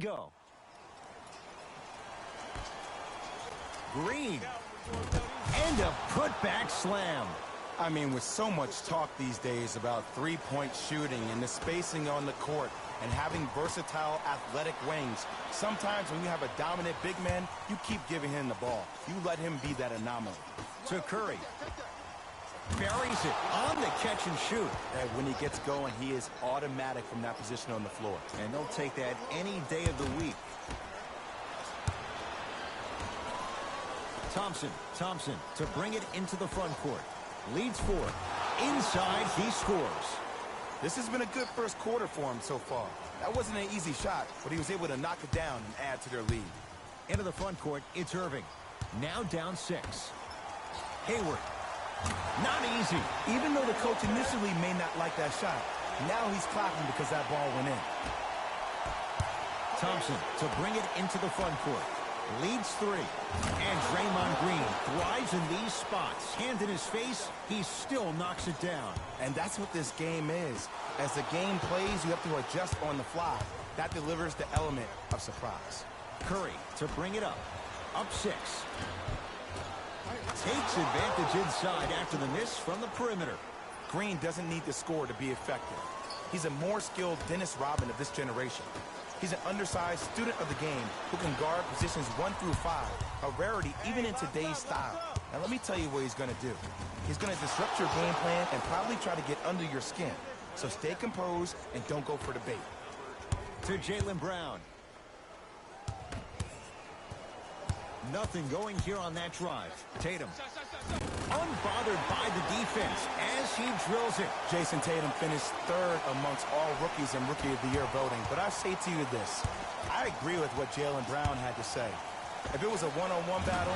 Go. Green. And a putback slam. I mean, with so much talk these days about three-point shooting and the spacing on the court and having versatile athletic wings, sometimes when you have a dominant big man, you keep giving him the ball. You let him be that anomaly. To Curry. Buries it on the catch and shoot. And when he gets going, he is automatic from that position on the floor. And they'll take that any day of the week. Thompson to bring it into the front court. Leads 4. Inside, he scores. This has been a good first quarter for him so far. That wasn't an easy shot, but he was able to knock it down and add to their lead. Into the front court, it's Irving. Now down 6. Hayward. Not easy. Even though the coach initially may not like that shot, now he's clapping because that ball went in. Thompson to bring it into the front court. Leads 3. And Draymond Green thrives in these spots. Hand in his face, he still knocks it down. And that's what this game is. As the game plays, you have to adjust on the fly. That delivers the element of surprise. Curry to bring it up. Up 6. Takes advantage inside after the miss from the perimeter. Green doesn't need to score to be effective. He's a more skilled Dennis Rodman of this generation. He's an undersized student of the game who can guard positions 1 through 5, a rarity even in today's style. Now let me tell you what he's going to do. He's going to disrupt your game plan and probably try to get under your skin. So stay composed and don't go for the bait. To Jaylen Brown. Nothing going here on that drive. Tatum. Unbothered by the defense as he drills it. Jason Tatum finished 3rd amongst all rookies in Rookie of the Year voting. But I say to you this. I agree with what Jaylen Brown had to say. If it was a one-on-one battle,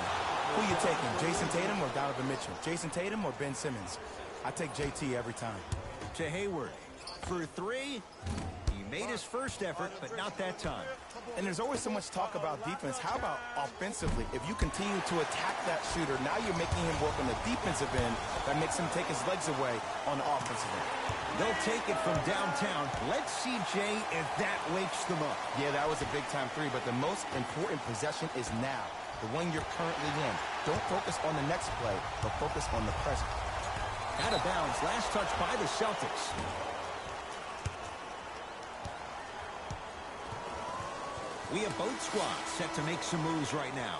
who you taking? Jason Tatum or Donovan Mitchell? Jason Tatum or Ben Simmons? I take JT every time. To Hayward. For 3. He made his first effort, but not that time. And there's always so much talk about defense. How about offensively? If you continue to attack that shooter, now you're making him work on the defensive end. That makes him take his legs away on the offensive end. They'll take it from downtown. Let's see, Jay, if that wakes them up. Yeah, that was a big-time 3, but the most important possession is now, the one you're currently in. Don't focus on the next play, but focus on the present. Out of bounds, last touch by the Celtics. We have both squads set to make some moves right now.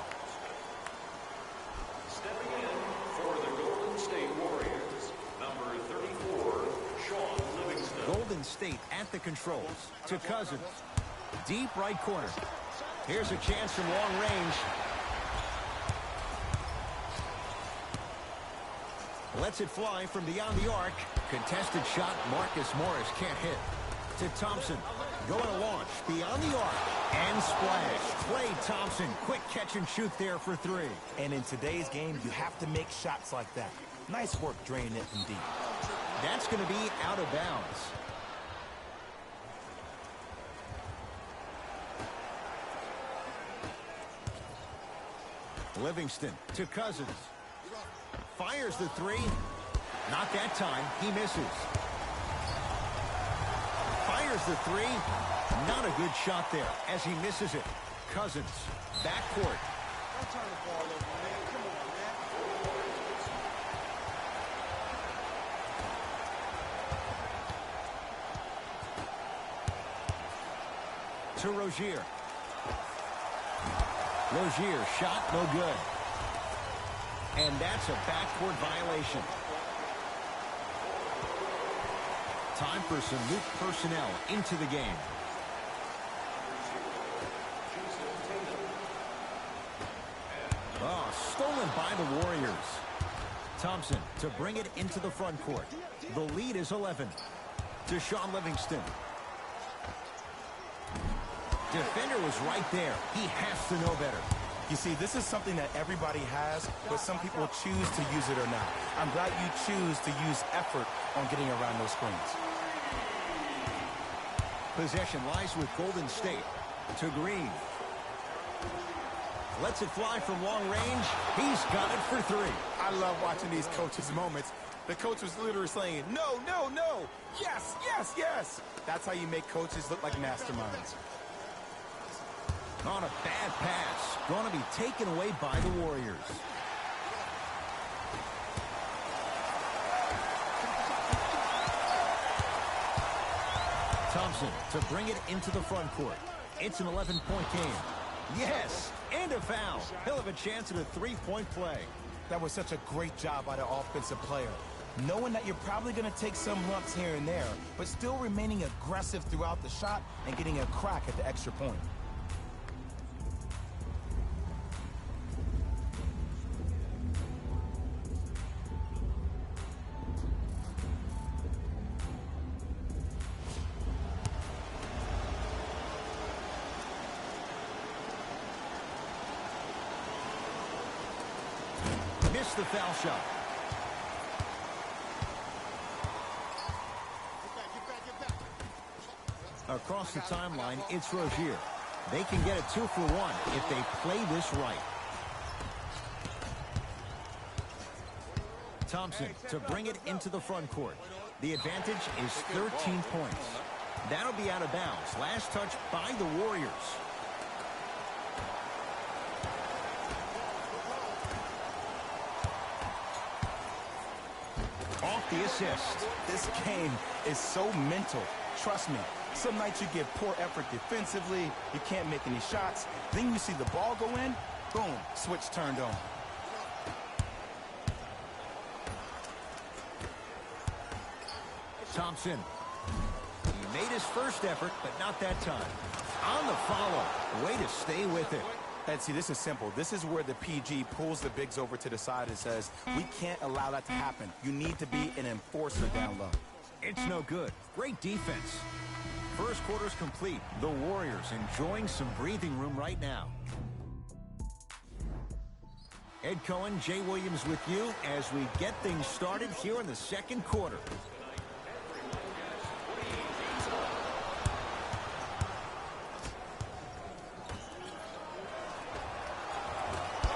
Stepping in for the Golden State Warriors, number 34, Sean Livingston. Golden State at the controls. To Cousins. Deep right corner. Here's a chance from long range. Lets it fly from beyond the arc. Contested shot. Marcus Morris can't hit. To Thompson. Going to launch beyond the arc. And splash. Klay Thompson. Quick catch and shoot there for 3. And in today's game, you have to make shots like that. Nice work draining it from deep. That's going to be out of bounds. Livingston to Cousins. Fires the 3. Not that time. He misses. Fires the 3. Not a good shot there as he misses it. Cousins. Backcourt. Don't turn the ball over, man. Come on, man. To Rozier. Rozier shot no good. And that's a backcourt violation. Time for some new personnel into the game. Oh, stolen by the Warriors. Thompson to bring it into the front court. The lead is 11. To Sean Livingston. Defender was right there. He has to know better. You see, this is something that everybody has, but some people choose to use it or not. I'm glad you choose to use effort on getting around those screens. Possession lies with Golden State. To Green. Lets it fly from long range. He's got it for 3. I love watching these coaches' moments. The coach was literally saying, no, no, no. Yes, yes, yes. That's how you make coaches look like masterminds. On a bad pass. Going to be taken away by the Warriors. Thompson to bring it into the front court. It's an 11-point game. Yes, and a foul. He'll have a chance at a three-point play. That was such a great job by the offensive player. Knowing that you're probably going to take some lumps here and there, but still remaining aggressive throughout the shot and getting a crack at the extra point. Missed the foul shot. Across the timeline, it's Rozier. They can get a 2-for-1 if they play this right. Thompson to bring it into the front court. The advantage is 13 points. That'll be out of bounds. Last touch by the Warriors. Off the assist. This game is so mental. Trust me. Some nights you give poor effort defensively, you can't make any shots, then you see the ball go in, boom, switch turned on. Thompson. He made his first effort, but not that time. On the follow. Way to stay with it. And see, this is simple. This is where the PG pulls the bigs over to the side and says, we can't allow that to happen. You need to be an enforcer down low. It's no good. Great defense. First quarter's complete. The Warriors enjoying some breathing room right now. Ed Cohen, Jay Williams with you as we get things started here in the second quarter.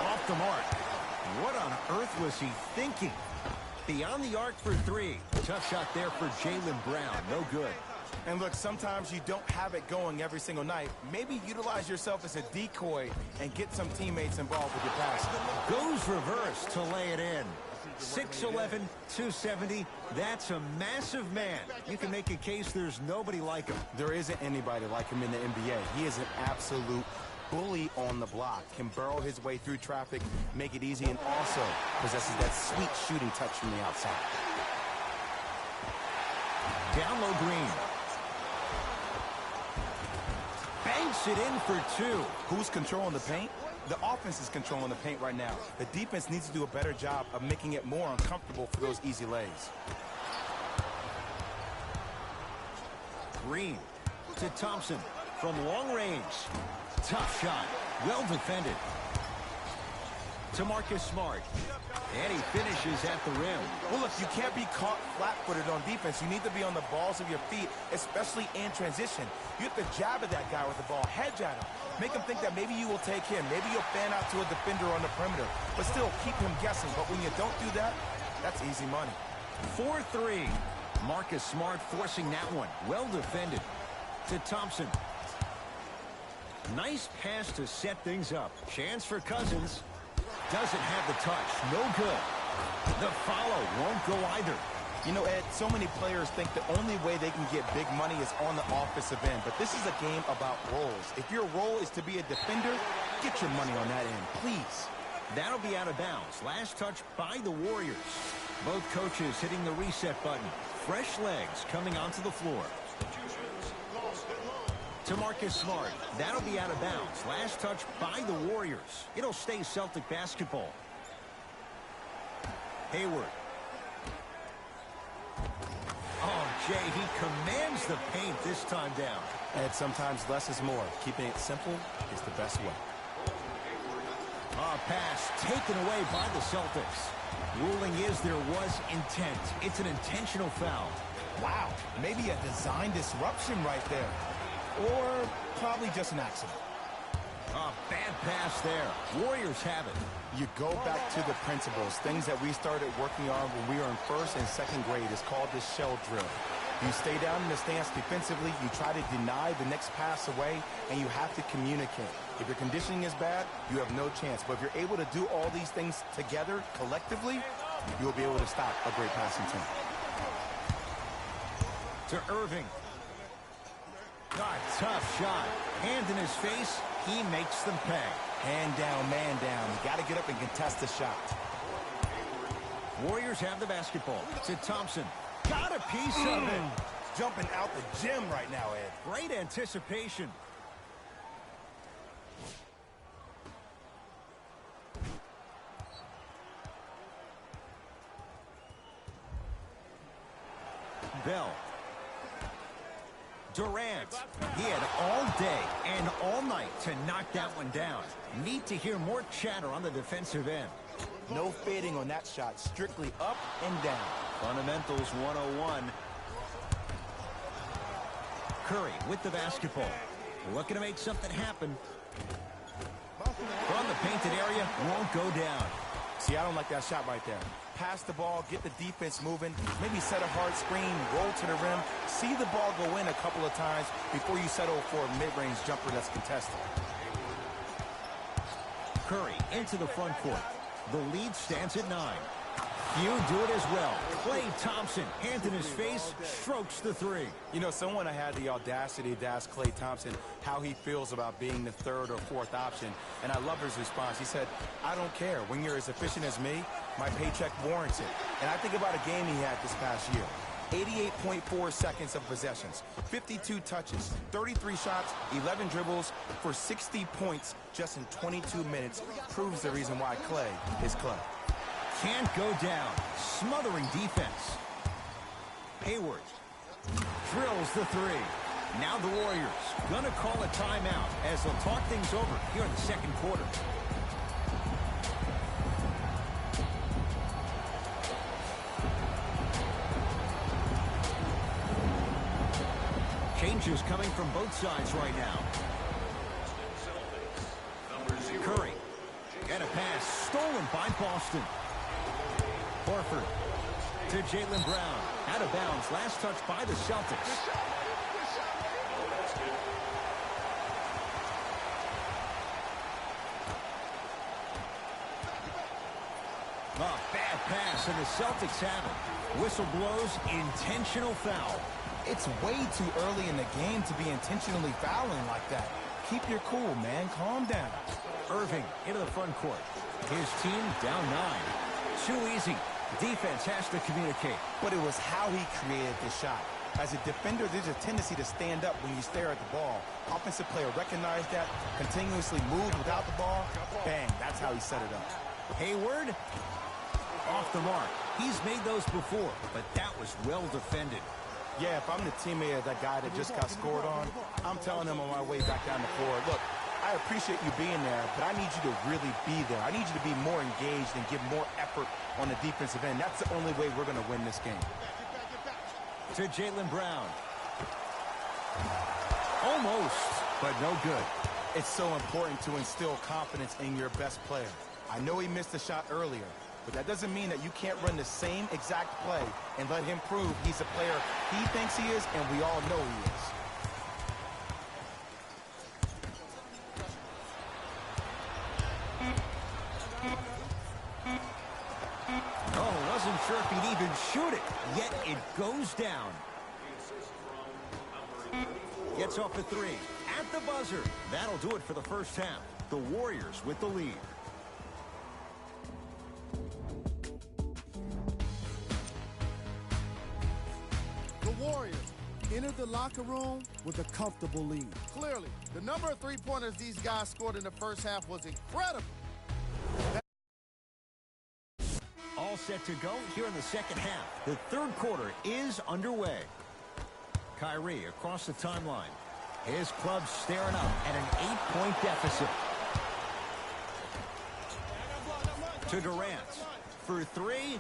Off the mark. What on earth was he thinking? Beyond the arc for three. Tough shot there for Jaylen Brown. No good. And look, sometimes you don't have it going every single night. Maybe utilize yourself as a decoy and get some teammates involved with your pass. Goes reverse to lay it in. 6'11", 270. That's a massive man. You can make a case there's nobody like him. There isn't anybody like him in the NBA. He is an absolute bully on the block. Can burrow his way through traffic, make it easy, and also possesses that sweet shooting touch from the outside. Down low, Green. Banks it in for two. Who's controlling the paint? The offense is controlling the paint right now. The defense needs to do a better job of making it more uncomfortable for those easy lays. Green to Thompson from long range. Tough shot. Well defended. To Marcus Smart. And he finishes at the rim. Well, look, you can't be caught flat-footed on defense. You need to be on the balls of your feet, especially in transition. You have to jab at that guy with the ball, hedge at him. Make him think that maybe you will take him. Maybe you'll fan out to a defender on the perimeter. But still, keep him guessing. But when you don't do that, that's easy money. 4-3. Marcus Smart forcing that one. Well defended. To Thompson. Nice pass to set things up. Chance for Cousins. Doesn't have the touch. No good. The follow won't go either. You know, Ed, so many players think the only way they can get big money is on the offensive end. But this is a game about roles. If your role is to be a defender, get your money on that end, please. That'll be out of bounds. Last touch by the Warriors. Both coaches hitting the reset button. Fresh legs coming onto the floor. To Marcus Smart. That'll be out of bounds. Last touch by the Warriors. It'll stay Celtic basketball. Hayward. Oh, Jay, he commands the paint this time down. And sometimes less is more. Keeping it simple is the best way. Pass taken away by the Celtics. Ruling is there was intent. It's an intentional foul. Wow, maybe a design disruption right there. Or probably just an accident. Bad pass there. Warriors have it. You go back to the principles, things that we started working on when we were in first and second grade. Is called the shell drill. You stay down in the stance defensively, you try to deny the next pass away, and you have to communicate. If your conditioning is bad, you have no chance. But if you're able to do all these things together, collectively, you'll be able to stop a great passing team. To Irving. Tough shot. Hand in his face. He makes them pay. Hand down, man down. You got to get up and contest the shot. Warriors have the basketball. To Thompson. Got a piece of it. Jumping out the gym right now, Ed. Great anticipation. Bell. Durant. He had all day and all night to knock that one down. Need to hear more chatter on the defensive end. No fading on that shot. Strictly up and down. Fundamentals 101. Curry with the basketball. Looking to make something happen. From the painted area, won't go down. See, I don't like that shot right there. Pass the ball, get the defense moving, maybe set a hard screen, roll to the rim, see the ball go in a couple of times before you settle for a mid-range jumper that's contested. Curry into the front court. The lead stands at 9. Few do it as well. Klay Thompson, hand in his face, strokes the three. You know, someone had the audacity to ask Klay Thompson how he feels about being the third or fourth option, and I love his response. He said, I don't care. When you're as efficient as me, my paycheck warrants it. And I think about a game he had this past year. 88.4 seconds of possessions, 52 touches, 33 shots, 11 dribbles for 60 points just in 22 minutes proves the reason why Klay is Klay. Can't go down. Smothering defense. Hayward drills the three. Now the Warriors gonna call a timeout as they'll talk things over here in the second quarter. Changes coming from both sides right now. Curry. And a pass stolen by Boston. Horford to Jaylen Brown. Out of bounds. Last touch by the Celtics. Oh, bad pass, and the Celtics have it. Whistle blows, intentional foul. It's way too early in the game to be intentionally fouling like that. Keep your cool, man. Calm down. Irving into the front court. His team down 9. Too easy. Defense has to communicate. But it was how he created the shot. As a defender, there's a tendency to stand up when you stare at the ball. Offensive player recognized that, continuously moved without the ball. Bang, that's how he set it up. Hayward, off the mark. He's made those before, but that was well defended. Yeah, if I'm the teammate of that guy that just got scored on, I'm telling him on my way back down the floor, look, I appreciate you being there, but I need you to really be there. I need you to be more engaged and give more effort on the defensive end. That's the only way we're going to win this game. To Jaylen Brown. Almost, but no good. It's so important to instill confidence in your best player. I know he missed a shot earlier, but that doesn't mean that you can't run the same exact play and let him prove he's a player he thinks he is, and we all know he is. Oh, wasn't sure if he'd even shoot it, yet it goes down. Gets off a three. At the buzzer. That'll do it for the first half. The Warriors with the lead. The Warriors entered the locker room with a comfortable lead. Clearly, the number of three-pointers these guys scored in the first half was incredible. All set to go here in the second half. The third quarter is underway. Kyrie across the timeline. His club staring up at an 8-point deficit. To Durant. For three,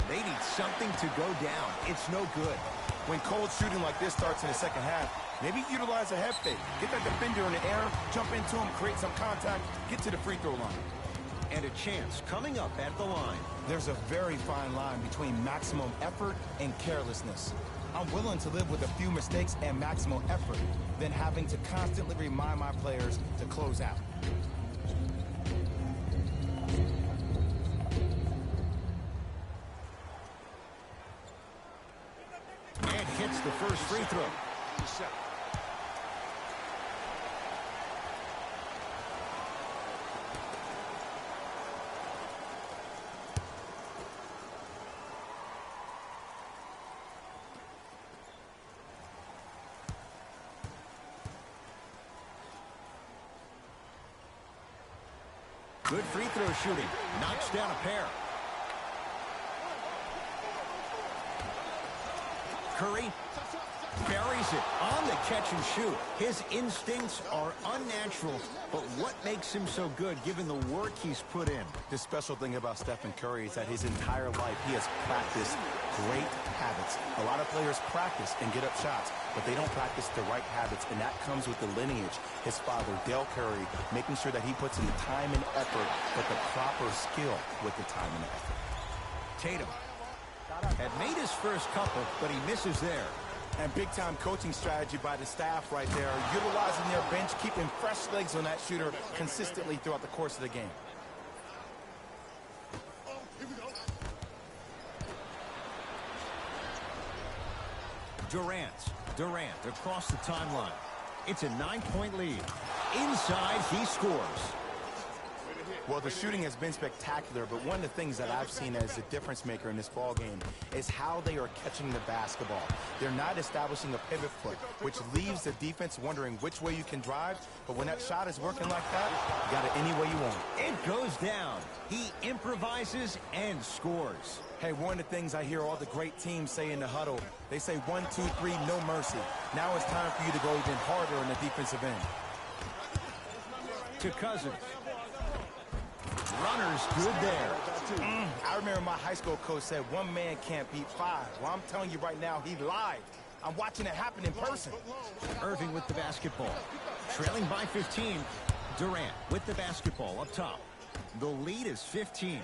they need something to go down. It's no good. When cold shooting like this starts in the second half, maybe utilize a head fake. Get that defender in the air, jump into him, create some contact, get to the free throw line. And a chance coming up at the line. There's a very fine line between maximum effort and carelessness. I'm willing to live with a few mistakes and maximal effort than having to constantly remind my players to close out. And hits the first free throw. Good free throw shooting. Knocks down a pair. Curry buries it on the catch and shoot. His instincts are unnatural, but what makes him so good given the work he's put in? The special thing about Stephen Curry is that his entire life he has practiced great habits. A lot of players practice and get up shots, but they don't practice the right habits, and that comes with the lineage. His father, Dale Curry, making sure that he puts in the time and effort, but the proper skill with the time and effort. Tatum had made his first couple, but he misses there. And big-time coaching strategy by the staff right there, utilizing their bench, keeping fresh legs on that shooter consistently throughout the course of the game. Durant across the timeline. It's a 9-point lead. Inside, he scores. Well, the shooting has been spectacular, but one of the things that I've seen as a difference maker in this ball game is how they are catching the basketball. They're not establishing a pivot foot, which leaves the defense wondering which way you can drive, but when that shot is working like that, you got it any way you want. It goes down. He improvises and scores. Hey, one of the things I hear all the great teams say in the huddle, they say 1, 2, 3, no mercy. Now it's time for you to go even harder on the defensive end. To Cousins. Runner's good there. I remember my high school coach said one man can't beat five. Well, I'm telling you right now, he lied. I'm watching it happen in person. Irving with the basketball. Trailing by 15. Durant with the basketball up top. The lead is 15.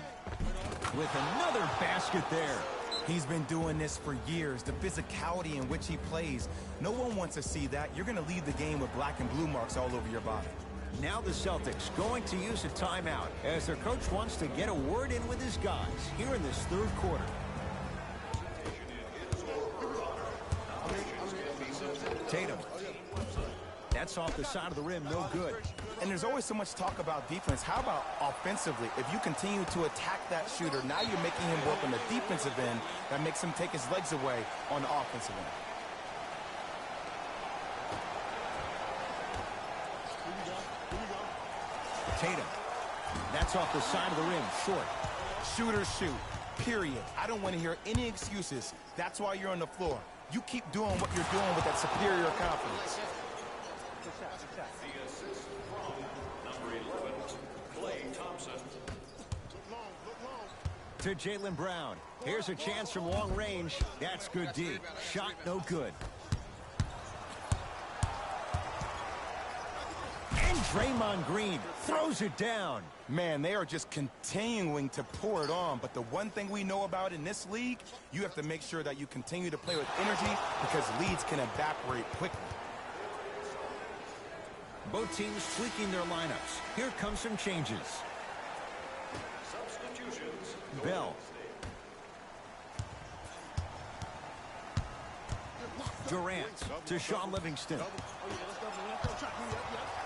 With another basket there. He's been doing this for years. The physicality in which he plays. No one wants to see that. You're going to leave the game with black and blue marks all over your body. Now the Celtics going to use a timeout as their coach wants to get a word in with his guys here in this third quarter. Tatum. That's off the side of the rim, no good. And there's always so much talk about defense. How about offensively? If you continue to attack that shooter, now you're making him work on the defensive end. That makes him take his legs away on the offensive end. Tatum. That's off the side of the rim, short. Shooters shoot, period. I don't want to hear any excuses. That's why you're on the floor. You keep doing what you're doing with that superior confidence. The assist from number 11, Klay Thompson. To Jaylen Brown. Here's a chance from long range. That's good D. Shot no good. And Draymond Green throws it down. Man, they are just continuing to pour it on. But the one thing we know about in this league, you have to make sure that you continue to play with energy because leads can evaporate quickly. Both teams tweaking their lineups. Here come some changes. Substitutions. Bell. Durant to Shaun Livingston.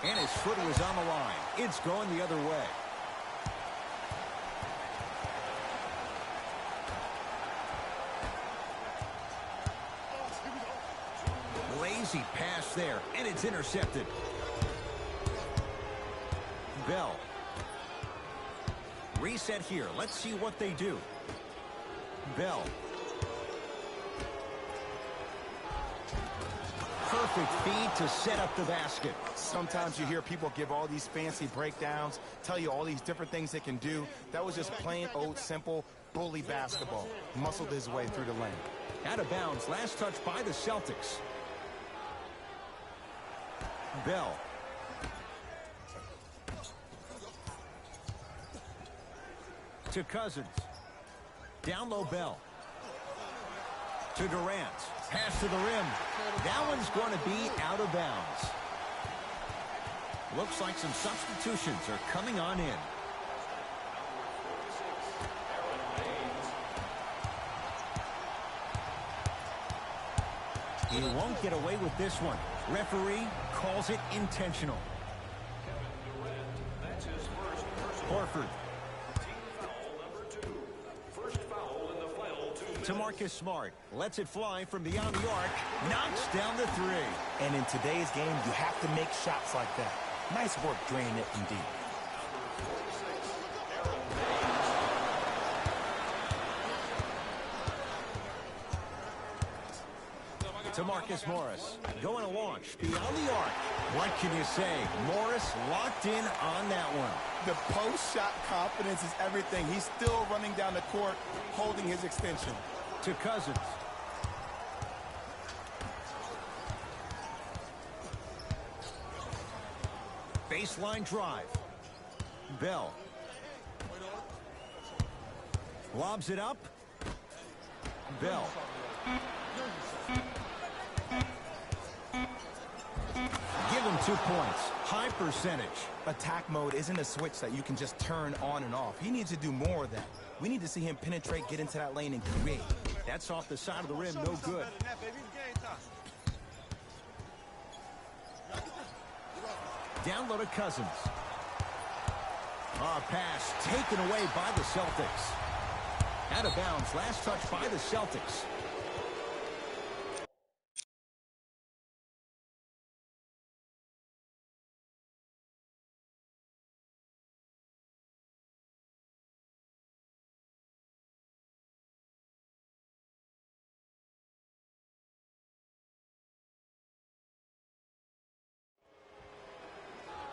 And his foot was on the line. It's going the other way. Lazy pass there, and it's intercepted. Bell. Reset here. Let's see what they do. Bell. Perfect feed to set up the basket. Sometimes you hear people give all these fancy breakdowns, tell you all these different things they can do. That was just plain old simple bully basketball. Muscled his way through the lane. Out of bounds. Last touch by the Celtics. Bell. To Cousins. Down low Bell. To Durant. Pass to the rim. That one's going to be out of bounds. Looks like some substitutions are coming on in. He won't get away with this one. Referee calls it intentional. That's his first personal. Horford Team foul number 2. First foul in the final 2 minutes. to Marcus Smart. Lets it fly from beyond the arc. Knocks down the three. And in today's game, you have to make shots like that. Nice work draining it from deep. To Marcus Morris. Going to launch beyond the arc. What can you say? Morris locked in on that one. The post-shot confidence is everything. He's still running down the court, holding his extension. To Cousins. Baseline drive. Bell. Lobs it up. Bell. Give him 2 points. High percentage. Attack mode isn't a switch that you can just turn on and off. He needs to do more of that. We need to see him penetrate, get into that lane, and create. That's off the side of the rim. No good. Down low to Cousins. Pass taken away by the Celtics. Out of bounds. Last touch by the Celtics.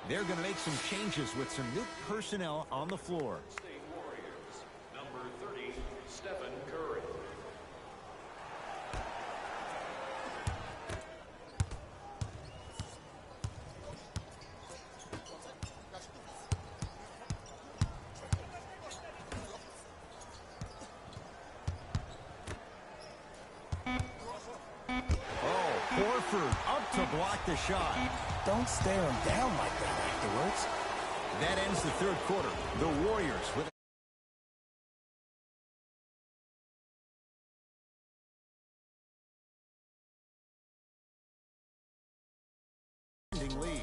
They're going to make some changes with some new personnel on the floor. State Warriors. Number 30, Stephen Curry. Horford up to block the shot. Don't stare him down like that afterwards. That ends the third quarter. The Warriors with a lead.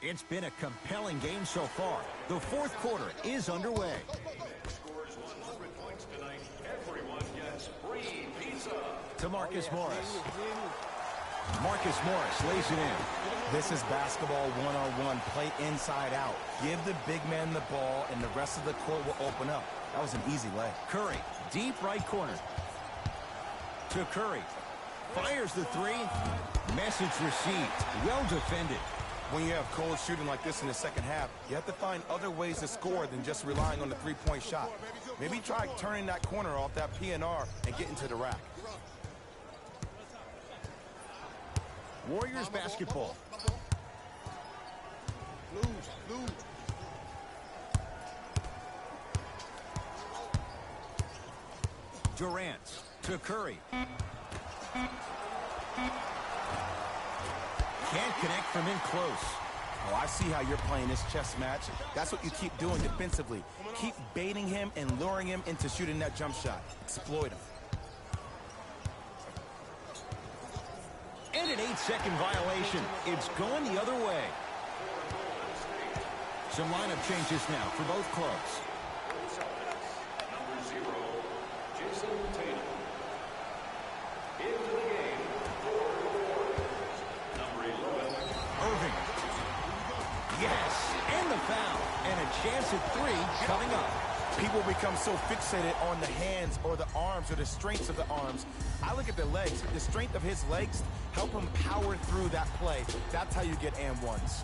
It's been a compelling game so far. The fourth quarter is underway. Scores 100 points tonight. Everyone gets free pizza. To Marcus Morris. Marcus Morris lays it in. This is basketball one-on-one. Play inside out. Give the big man the ball, and the rest of the court will open up. That was an easy lay. Curry, deep right corner. To Curry. Fires the three. Message received. Well defended. When you have cold shooting like this in the second half, you have to find other ways to score than just relying on the three-point shot. Maybe try turning that corner off that PNR and get into the rack. Warriors basketball. Durant to Curry. Can't connect from in close. Oh, I see how you're playing this chess match. That's what you keep doing defensively. Keep baiting him and luring him into shooting that jump shot. Exploit him. And an 8-second violation. It's going the other way. Some lineup changes now for both clubs. Number 0, Jason Tatum. Into the game for the Warriors. Number 11. Irving. Yes, and the foul. And a chance at three coming up. People become so fixated on the hands or the arms or the strengths of the arms. I look at the legs. The strength of his legs help him power through that play. That's how you get and ones.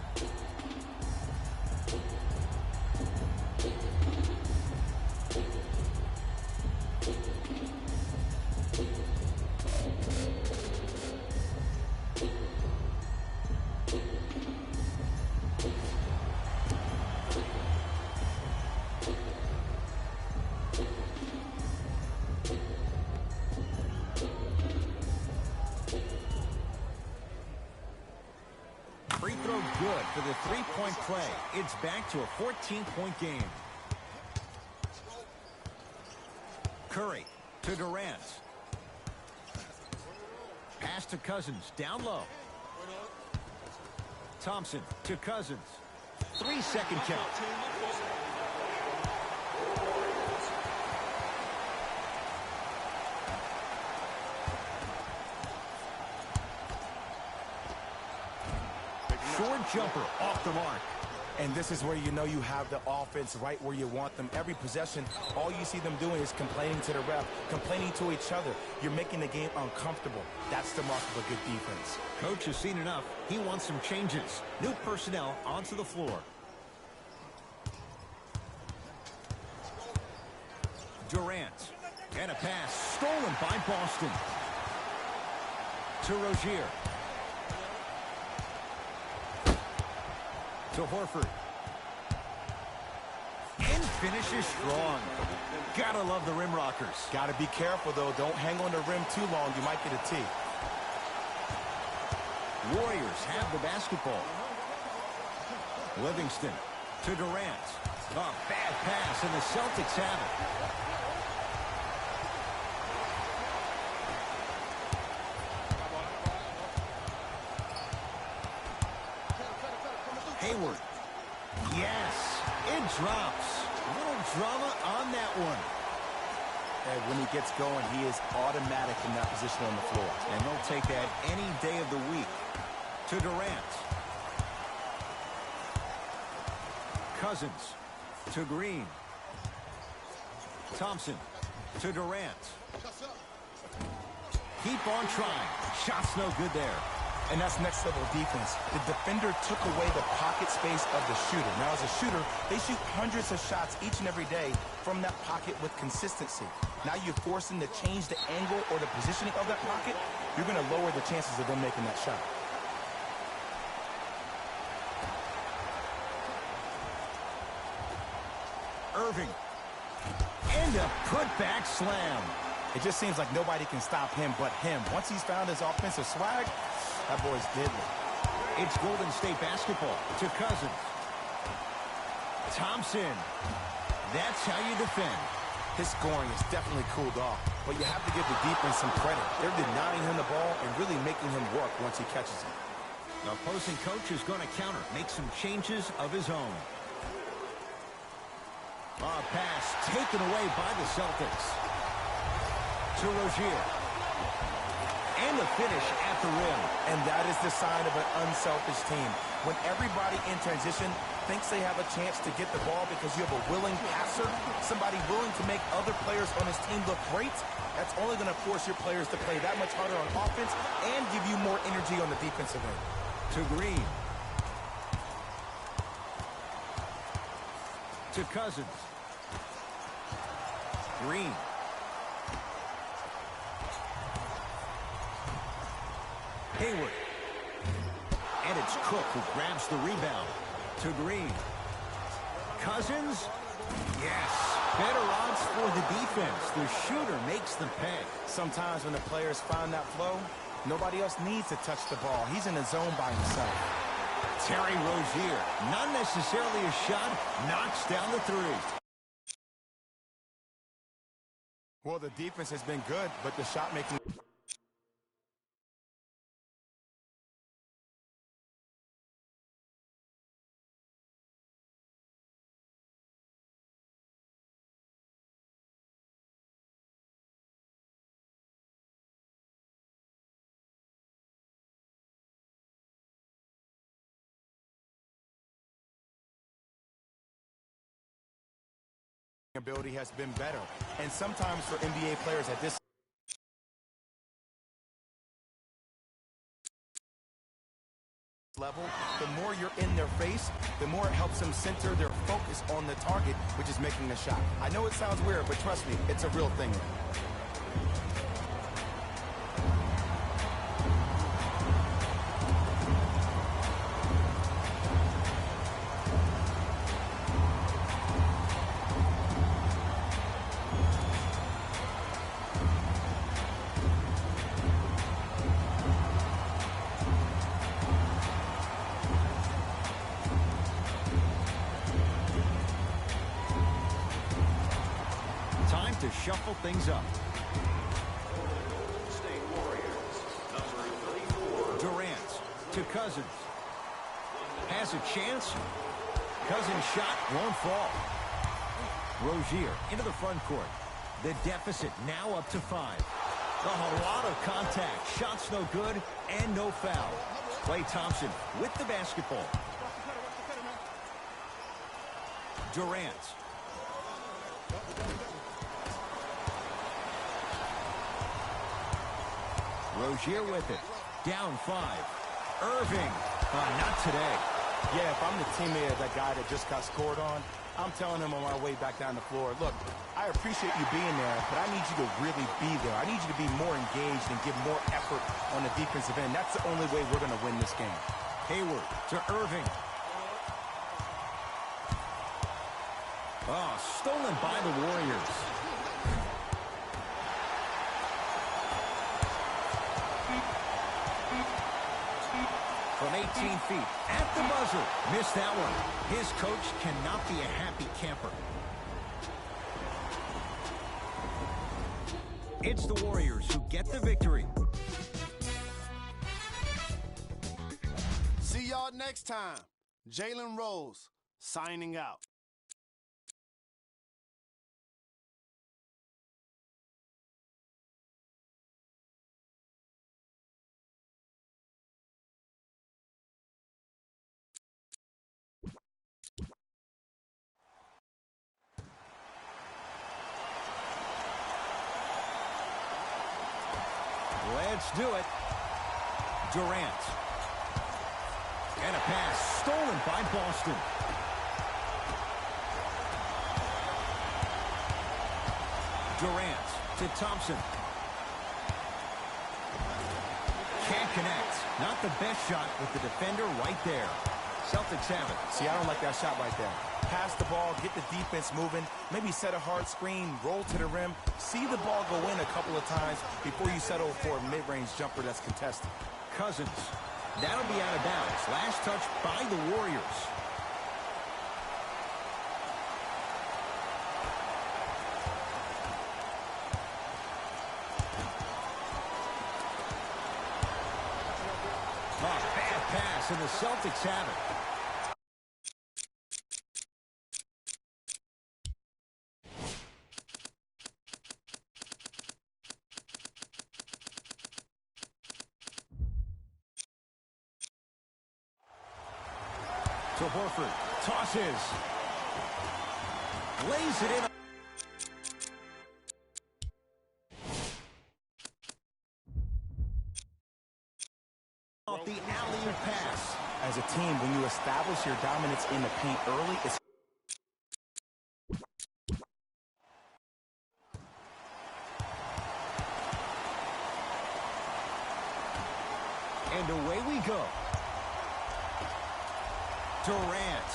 free throw good for the three-point play. It's back to a 14-point game. Curry to Durant. Pass to Cousins, down low. Thompson to Cousins. 3-second count. Short jumper off the mark. And this is where you know you have the offense right where you want them. Every possession, all you see them doing is complaining to the ref, complaining to each other. You're making the game uncomfortable. That's the mark of a good defense. Coach has seen enough. He wants some changes. New personnel onto the floor. Durant. And a pass stolen by Boston. To Rozier. To Horford. And finishes strong. Gotta love the rim rockers. Gotta be careful, though. Don't hang on the rim too long. You might get a tee. Warriors have the basketball. Livingston to Durant. A bad pass, and the Celtics have it. Hayward. Yes, it drops. A little drama on that one. And when he gets going, he is automatic in that position on the floor. And they'll take that any day of the week. To Durant. Cousins to Green. Thompson to Durant. Keep on trying. Shot's no good there. And that's next level defense. The defender took away the pocket space of the shooter. Now, as a shooter, they shoot hundreds of shots each and every day from that pocket with consistency. Now you're forcing to change the angle or the positioning of that pocket. You're going to lower the chances of them making that shot. Irving. And a putback slam. It just seems like nobody can stop him but him. Once he's found his offensive swag, that boy's deadly. It's Golden State basketball to Cousins. Thompson. That's how you defend. His scoring is definitely cooled off, but you have to give the defense some credit. They're denying him the ball and really making him work once he catches it. The opposing coach is going to counter, make some changes of his own. A pass taken away by the Celtics. To Rozier. And the finish at the rim. And that is the sign of an unselfish team. When everybody in transition thinks they have a chance to get the ball because you have a willing passer, somebody willing to make other players on his team look great, that's only going to force your players to play that much harder on offense and give you more energy on the defensive end. To Green. To Cousins. Green. Hayward. And it's Cook who grabs the rebound. To Green. Cousins. Yes. Better odds for the defense. The shooter makes them pay. Sometimes when the players find that flow, nobody else needs to touch the ball. He's in the zone by himself. Terry Rozier. Not necessarily a shot. Knocks down the three. Well, the defense has been good, but the shot making... ability has been better. And sometimes for NBA players at this level, the more you're in their face, the more it helps them center their focus on the target, which is making the shot. I know it sounds weird, but trust me, it's a real thing. shuffle things up. State Warriors, number 34. Durant to Cousins. Has a chance. Cousins' shot won't fall. Rozier into the front court. The deficit now up to 5. A lot of contact. Shots no good and no foul. Klay Thompson with the basketball. Durant. Rozier with it. Down 5. Irving. Not today. Yeah, if I'm the teammate of that guy that just got scored on, I'm telling him on my way back down the floor, look, I appreciate you being there, but I need you to really be there. I need you to be more engaged and give more effort on the defensive end. That's the only way we're going to win this game. Hayward to Irving. Oh, stolen by the Warriors. From 18 feet, at the buzzer. Missed that one. His coach cannot be a happy camper. It's the Warriors who get the victory. See y'all next time. Jalen Rose, signing out. Let's do it. Durant. And a pass stolen by Boston. Durant to Thompson. Can't connect. Not the best shot with the defender right there. Celtics have it. See, I don't like that shot right there. Pass the ball, get the defense moving, maybe set a hard screen, roll to the rim, see the ball go in a couple of times before you settle for a mid-range jumper that's contested. Cousins. That'll be out of bounds. Last touch by the Warriors. Bad pass, and the Celtics have it. To Horford. Tosses. Lays it in. Off the alley-oop pass. As a team, when you establish your dominance in the paint early, it's and away we go. Durant.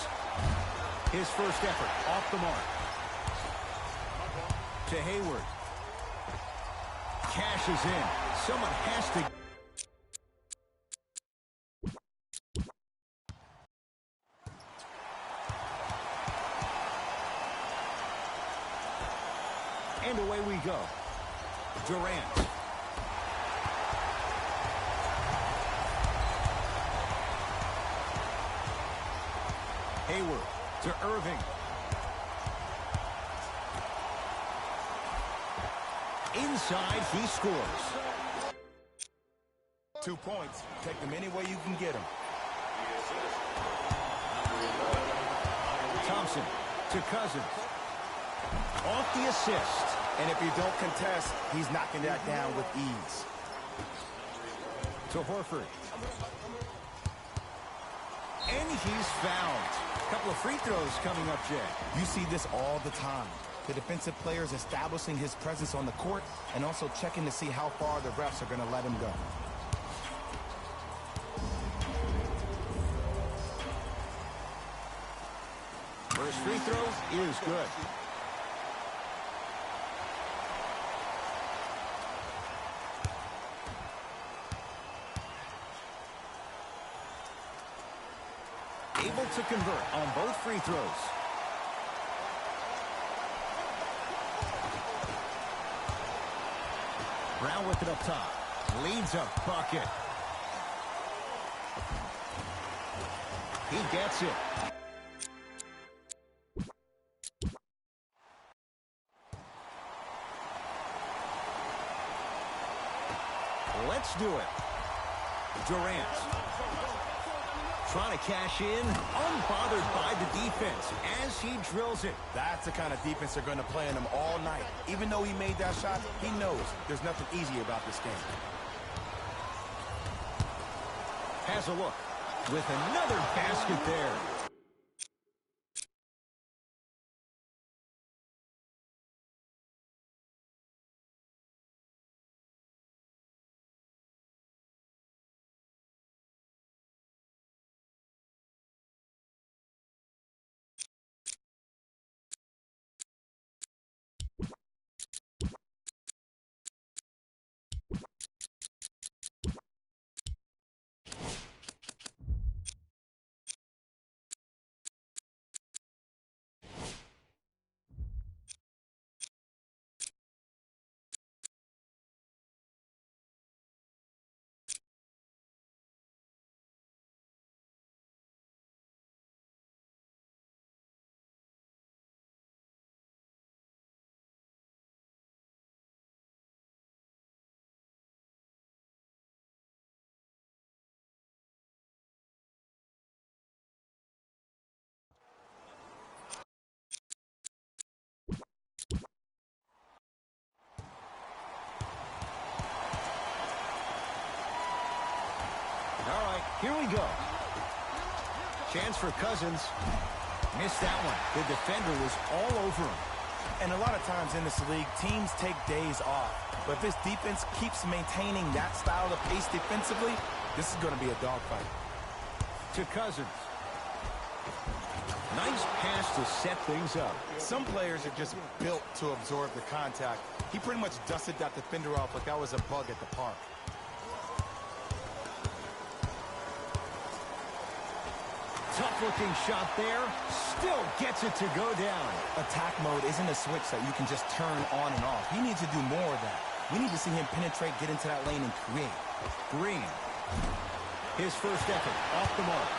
His first effort off the mark. To Hayward. Cashes in. Someone has to. And away we go. Durant. Hayward to Irving. Inside, he scores. 2 points. Take them any way you can get them. Thompson to Cousins. Off the assist. And if you don't contest, he's knocking that down with ease. To Horford. And he's fouled. A couple of free throws coming up, Jay. You see this all the time. The defensive players establishing his presence on the court and also checking to see how far the refs are going to let him go. First free throw is good. Able to convert on both free throws. Brown with it up top. Leads a bucket. He gets it. Let's do it. Durant. Trying to cash in, unbothered by the defense as he drills it. That's the kind of defense they're going to play on him all night. Even though he made that shot, he knows there's nothing easy about this game. Has a look with another basket there. All right, here we go. Chance for Cousins. Missed that one. The defender was all over him. And a lot of times in this league, teams take days off. But if this defense keeps maintaining that style of pace defensively, this is going to be a dogfight. To Cousins. Nice pass to set things up. Some players are just built to absorb the contact. He pretty much dusted that defender off like that was a bug at the park. Tough-looking shot there. Still gets it to go down. Attack mode isn't a switch that you can just turn on and off. He needs to do more of that. We need to see him penetrate, get into that lane, and create. Green. His first effort off the mark.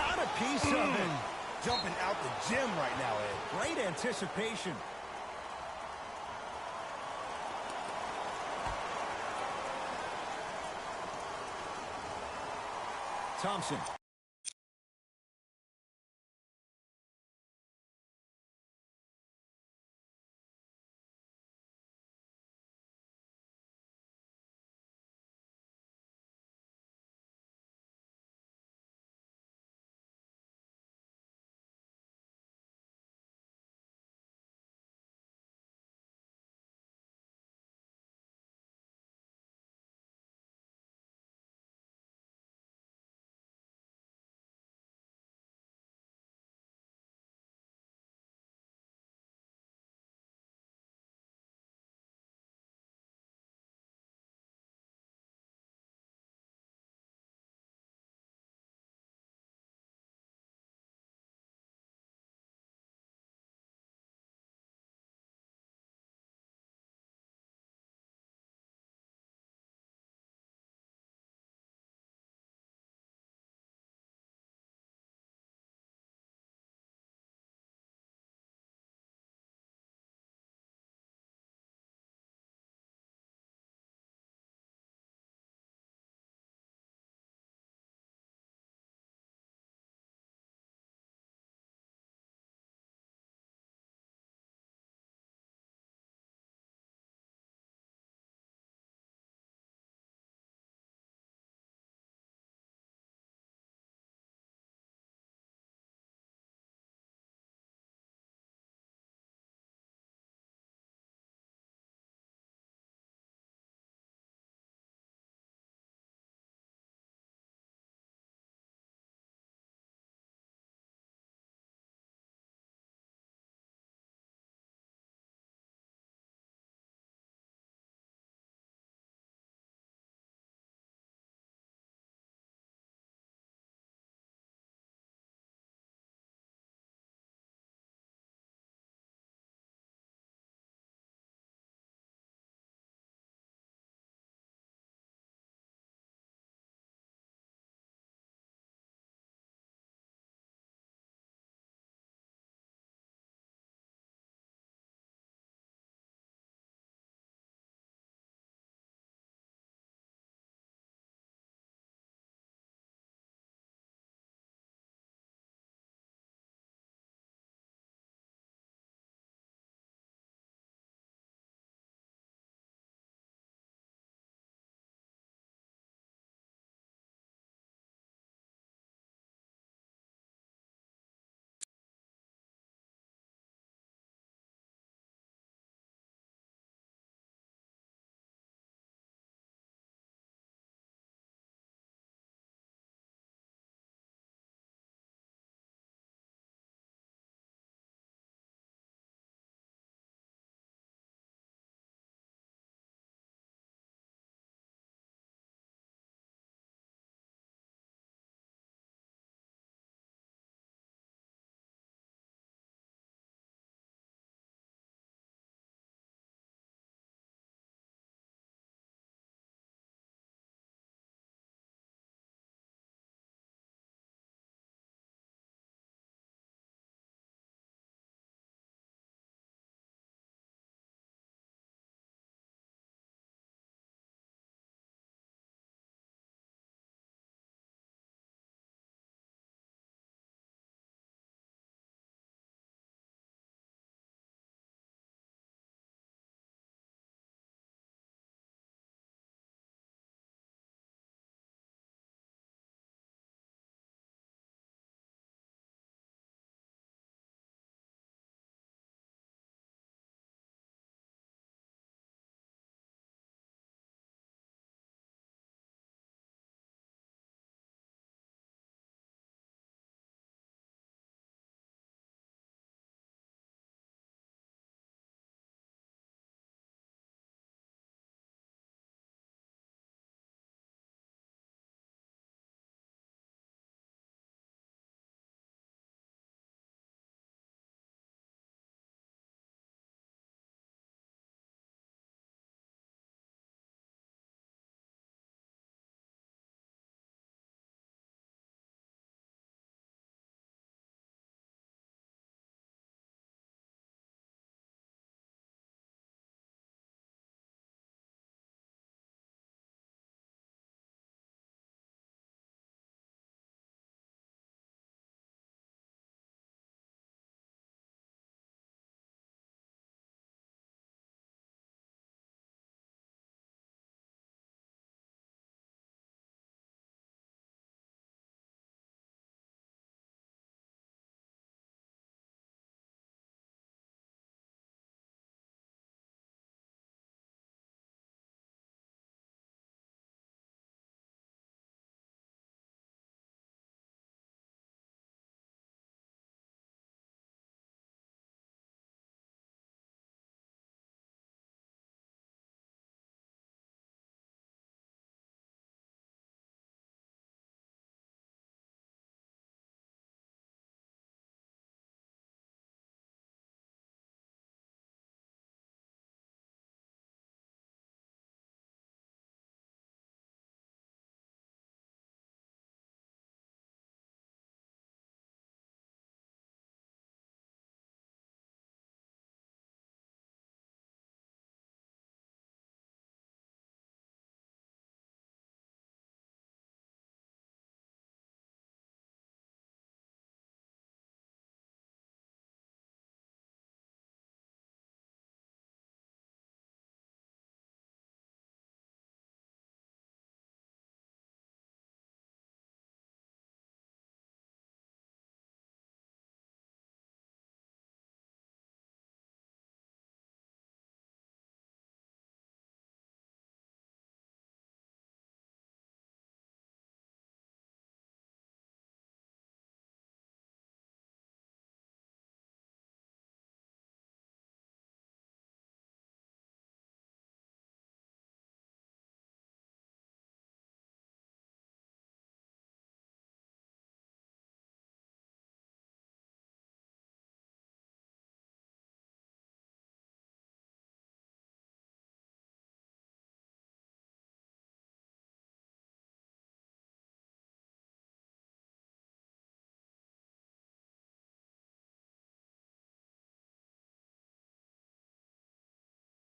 Got a piece of it. Jumping out the gym right now, Ed. Great anticipation. Thompson